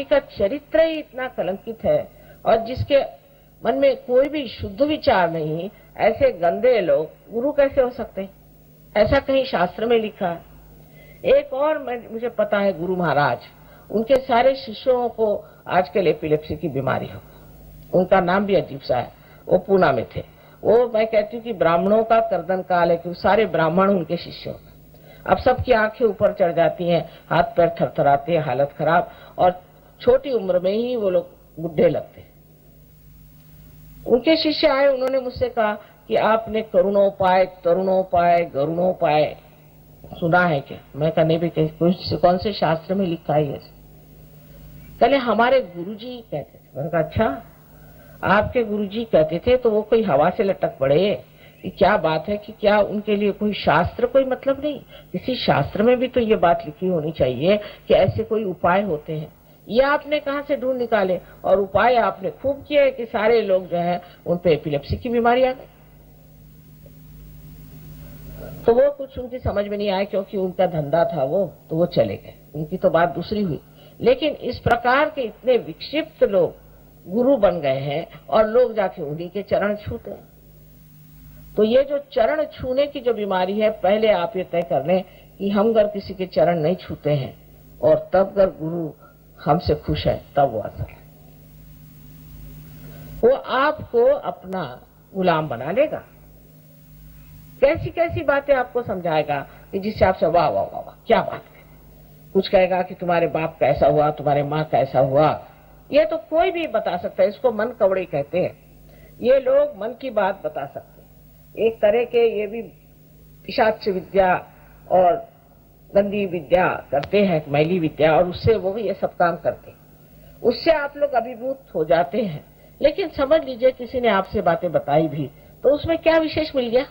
का चरित्र ही इतना कलंकित है और जिसके मन में कोई भी शुद्ध विचार नहीं, ऐसे गंदे लोग गुरु कैसे हो सकते हैं? ऐसा कहीं शास्त्र में लिखा है। एक और मुझे पता है, गुरु महाराज, उनके सारे शिष्यों को आजकल एपिलेप्सी की बीमारी हो। उनका नाम भी अजीब सा है। वो पूना में थे। वो मैं कहती हूँ कि ब्राह्मणों का कर्दन काल है, क्योंकि सारे ब्राह्मण उनके शिष्य होते। अब सबकी आंखें ऊपर चढ़ जाती हैं, हाथ पैर थरथराते हैं, हालत खराब, और छोटी उम्र में ही वो लोग बुढ़े लगते हैं। उनके शिष्य आए, उन्होंने मुझसे कहा कि आपने करुणोपाय, तरुणोपाय, गरुणोपाय सुना है क्या? मैं कहा नहीं भी, कौन से शास्त्र में लिखा है? पहले हमारे गुरुजी कहते थे। मैंने कहा अच्छा, आपके गुरुजी कहते थे तो वो कोई हवा से लटक पड़े कि क्या बात है, कि क्या उनके लिए कोई शास्त्र कोई मतलब नहीं? किसी शास्त्र में भी तो ये बात लिखी होनी चाहिए कि ऐसे कोई उपाय होते हैं। ये आपने कहां से ढूंढ निकाले? और उपाय आपने खूब किए कि सारे लोग जो है उन पे एपिलेप्सी की बीमारी आ गई। तो वो कुछ उनकी समझ में नहीं आया, क्योंकि उनका धंधा था वो, तो वो चले गए। उनकी तो बात दूसरी हुई। लेकिन इस प्रकार के इतने विक्षिप्त लोग गुरु बन गए हैं और लोग जाके उन्हीं के चरण छूते हैं। तो ये जो चरण छूने की जो बीमारी है, पहले आप ये तय कर लें कि हम अगर किसी के चरण नहीं छूते हैं और तब अगर गुरु हमसे खुश है, तब वो असर है। वो आपको अपना गुलाम बना लेगा। कैसी कैसी बातें आपको समझाएगा कि जिससे आपसे वाह वाह वाह वाह क्या बात है। कुछ कहेगा कि तुम्हारे बाप कैसा हुआ, तुम्हारे माँ कैसा हुआ। ये तो कोई भी बता सकता है। इसको मन कवड़े कहते हैं। ये लोग मन की बात बता सकते हैं। एक तरह के ये भी पिशाच विद्या और गंदी विद्या करते हैं, मैली विद्या, और उससे वो ये सब काम करते हैं। उससे आप लोग अभिभूत हो जाते हैं। लेकिन समझ लीजिए किसी ने आपसे बातें बताई भी, तो उसमें क्या विशेष मिल गया?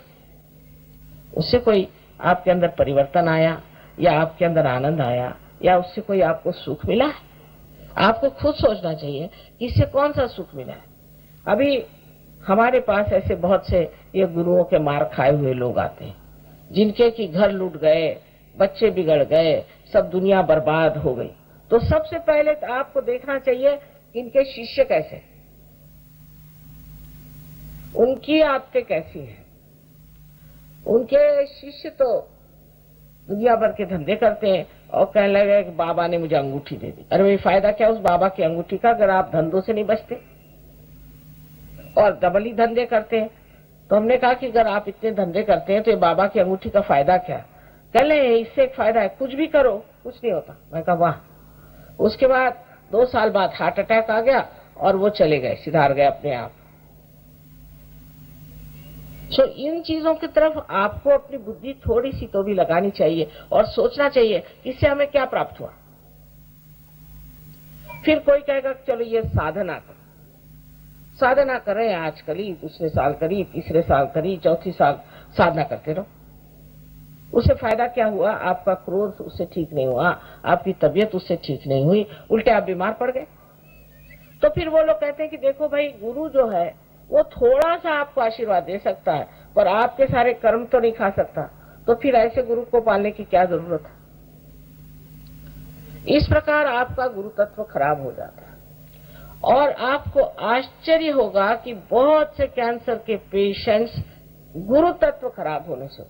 उससे कोई आपके अंदर परिवर्तन आया, या आपके अंदर आनंद आया, या उससे कोई आपको सुख मिला है? आपको खुद सोचना चाहिए कि इससे कौन सा सुख मिला है। अभी हमारे पास ऐसे बहुत से ये गुरुओं के मार खाए हुए लोग आते हैं, जिनके की घर लूट गए, बच्चे बिगड़ गए, सब दुनिया बर्बाद हो गई। तो सबसे पहले तो आपको देखना चाहिए कि इनके शिष्य कैसे, उनकी आदतें कैसी हैं। उनके शिष्य तो दुनिया भर के धंधे करते हैं और कहने लगे कि बाबा ने मुझे अंगूठी दे दी। अरे भाई, फायदा क्या उस बाबा की अंगूठी का, अगर आप धंधों से नहीं बचते और डबल ही धंधे करते हैं। तो हमने कहा कि अगर आप इतने धंधे करते हैं तो ये बाबा की अंगूठी का फायदा क्या? कह ले इससे एक फायदा है, कुछ भी करो कुछ नहीं होता। मैं कहा वाह। उसके बाद 2 साल बाद हार्ट अटैक आ गया और वो चले गए, सुधार गए अपने आप। तो इन चीजों की तरफ आपको अपनी बुद्धि थोड़ी सी तो भी लगानी चाहिए और सोचना चाहिए इससे हमें क्या प्राप्त हुआ। फिर कोई कहेगा चलो ये साधना करो, साधना करें, आज करी, दूसरे साल करी, तीसरे साल करी, चौथी साल साधना करते रहो। उससे फायदा क्या हुआ? आपका क्रोध उससे ठीक नहीं हुआ, आपकी तबीयत उससे ठीक नहीं हुई, उल्टे आप बीमार पड़ गए। तो फिर वो लोग कहते हैं कि देखो भाई, गुरु जो है वो थोड़ा सा आपको आशीर्वाद दे सकता है, पर आपके सारे कर्म तो नहीं खा सकता। तो फिर ऐसे गुरु को पालने की क्या जरूरत है? इस प्रकार आपका गुरु तत्व खराब हो जाता है। और आपको आश्चर्य होगा कि बहुत से कैंसर के पेशेंट्स गुरु तत्व खराब होने से